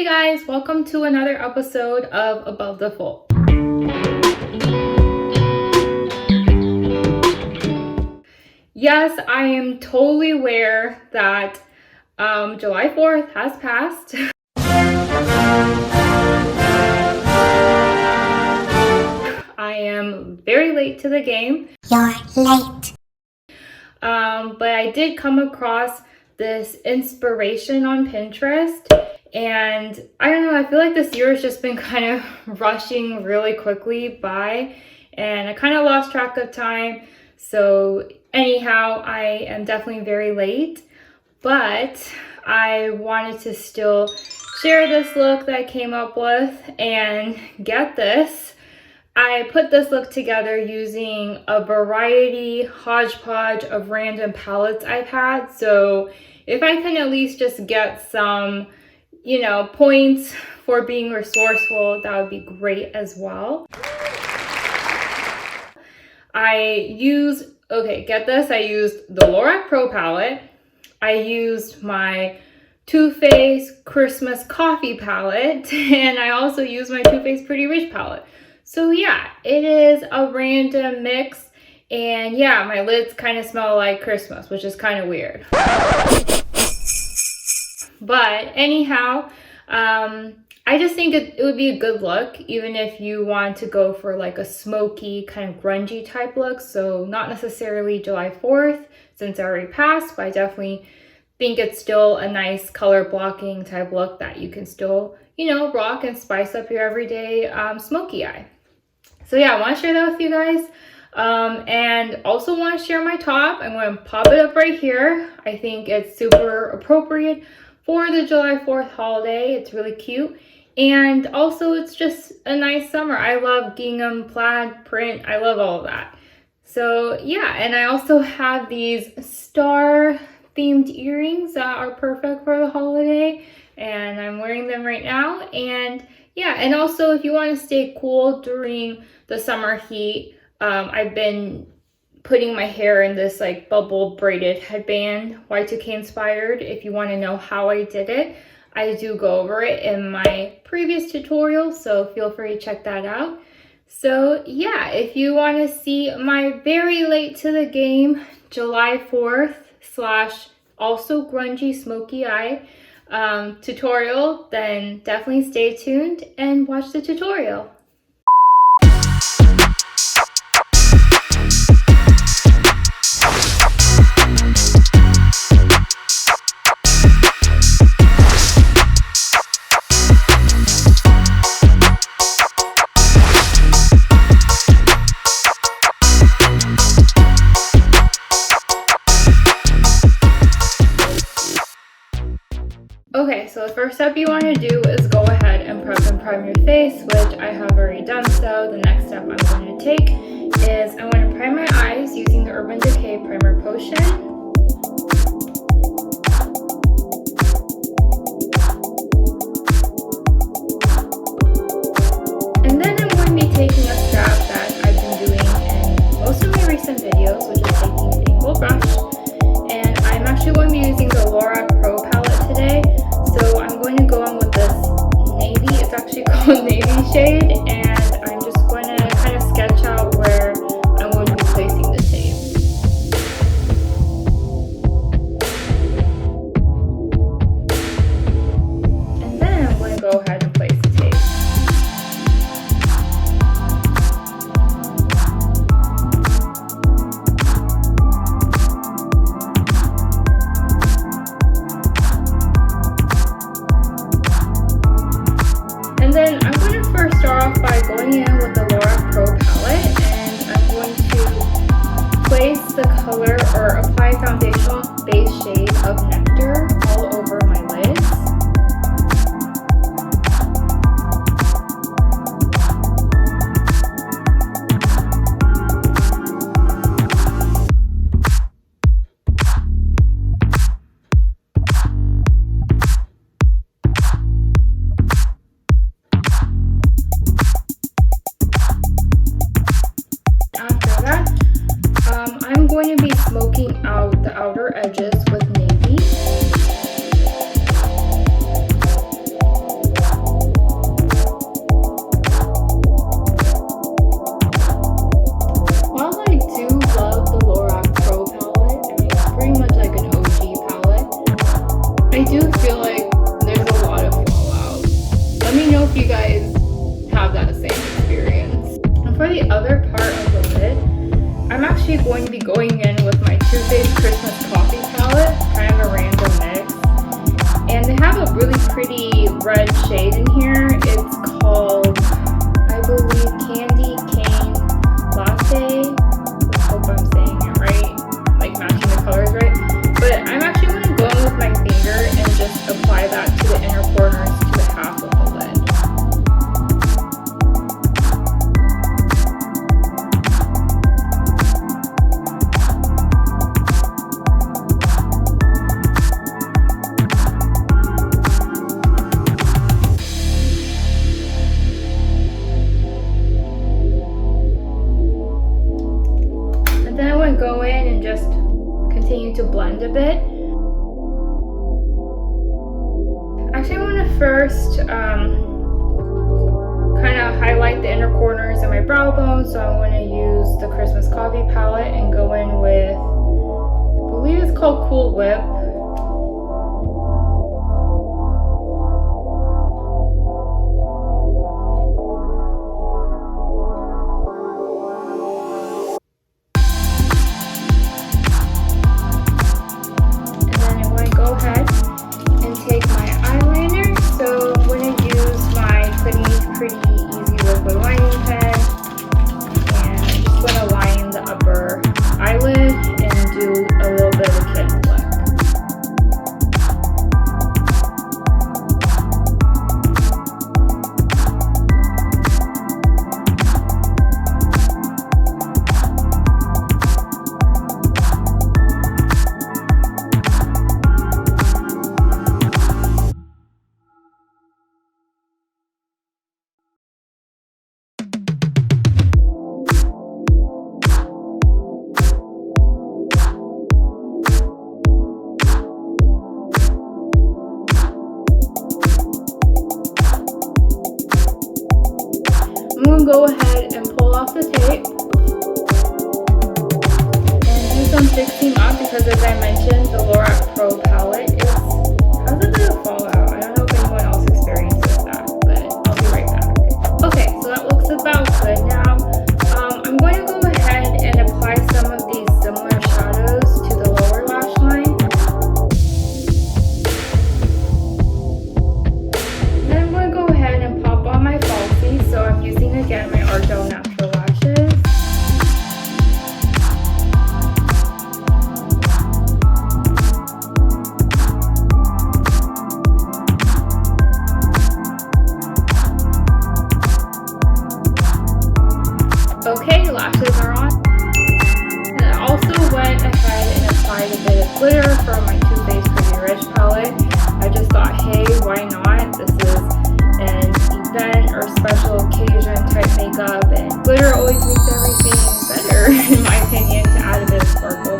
guys, welcome to another episode of Above the Fold. Yes, I am totally aware that July 4th has passed. I am very late to the game. You're late. But I did come across this inspiration on Pinterest, and I don't know, I feel like this year has just been kind of rushing really quickly by, and I kind of lost track of time. So anyhow, I am definitely very late, but I wanted to still share this look that I came up with. And get this, I put this look together using a variety hodgepodge of random palettes I've had. So if I can at least just get some, points for being resourceful, that would be great as well. Get this, I used the Lorac Pro Palette. I used my Too Faced Christmas Coffee Palette, and I also used my Too Faced Pretty Rich Palette. So yeah, it is a random mix, and yeah, my lids kind of smell like Christmas, which is kind of weird. But anyhow, I just think it would be a good look, even if you want to go for like a smoky, kind of grungy type look. So not necessarily July 4th, since it already passed, but I definitely think it's still a nice color blocking type look that you can still, rock and spice up your everyday smoky eye. So yeah, I want to share that with you guys. And also want to share my top. I'm going to pop it up right here. I think it's super appropriate for the July 4th holiday. It's really cute. And also it's just a nice summer. I love gingham, plaid, print. I love all of that. So yeah, and I also have these star themed earrings that are perfect for the holiday. And I'm wearing them right now. And yeah, and also if you want to stay cool during the summer heat, I've been putting my hair in this like bubble braided headband, Y2K inspired. If you want to know how I did it, I do go over it in my previous tutorial, so feel free to check that out. So yeah, if you want to see my very late to the game July 4th / also grungy smoky eye tutorial, then definitely stay tuned and watch the tutorial. Okay, so the first step you want to do is go ahead and prep and prime your face, which I have already done. So the next step I'm going to take is I'm going to prime my eyes using the Urban Decay Primer Potion. And then I'm going to be taking a strap that I've been doing in most of my recent videos, which is taking an angle brush. And I'm actually going to be using the Lorac Pro Palette today. So I'm going to go in with this navy, it's actually called navy shade, and I'm just going to kind of sketch out where I'm going to be placing the tape. And then I'm going to go ahead and place the tape. And then I'm going to first start off by going in with the Lorac Pro Palette, and I'm going to place the color or apply foundational base shade of Nectar all over my lids. After that, I'm going to be smoking out the outer edges with navy. you guys have that same experience. And for the other part of the lid, I'm actually going to be going in with my Too Faced Christmas Coffee palette, kind of a random mix. And they have a really pretty red shade in here. It's called, I believe, Candy Cane Latte. I hope I'm saying it right, like matching the colors right. But I'm actually going to go in with my finger and just apply that to the inner corners to the half of the lid. Go in and just continue to blend a bit. Actually, I want to first kind of highlight the inner corners of my brow bone, so I'm going to use the Christmas Coffee palette and go in with, I believe it's called Cool Whip. Go ahead and pull off the tape and do some fixing up, because as I mentioned, the Lorac Pro Palette has a bit of fallout. I don't know if anyone else experiences that, but I'll be right back. Okay, so that looks about good now. I'm going to go ahead and apply some of these similar shadows to the lower lash line. And then I'm going to go ahead and pop on my falsies, so I'm using again my Idole natural lashes. Okay, lashes are on. And I also went ahead and applied a bit of glitter from my Too Faced Pretty Rich palette. I just thought, hey, why not? This is an event or special occasion type makeup, and glitter always makes everything better in my opinion, to add a bit of sparkle.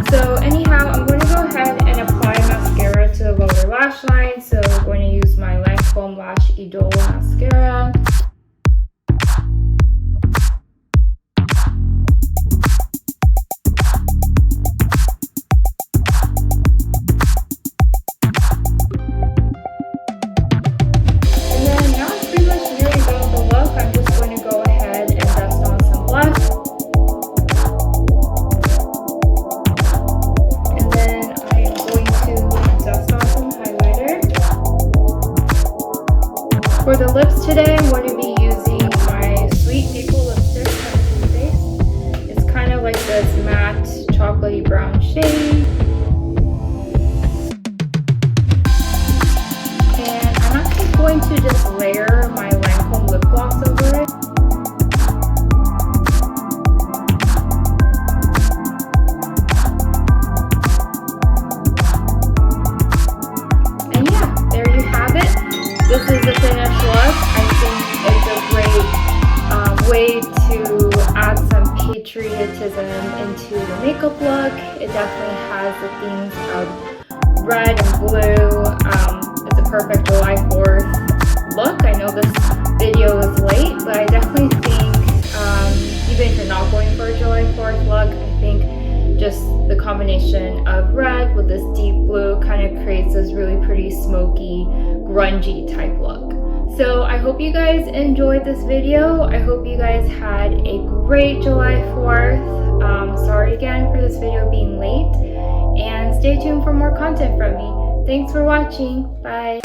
So anyhow, I'm going to go ahead and apply mascara to the lower lash line. So I'm going to use my Lancome Lash Idole mascara. For the lips today, I'm going to be using my Sweet Maple lipstick from Too Faced. It's kind of like this matte chocolatey brown shade. And I'm actually going to just layer my Lancome lip gloss over it. And yeah, there you have it. This is the finished look. I think it's a great way to add some patriotism into the makeup look. It definitely has the themes of red and blue. It's a perfect July 4th look. I know this video is late, but I definitely think even if you're not going for a July 4th look, I think just the combination of red with this deep blue kind of creates this really pretty smoky, grungy type look. So I hope you guys enjoyed this video. I hope you guys had a great July 4th. Sorry again for this video being late, and stay tuned for more content from me. Thanks for watching. Bye.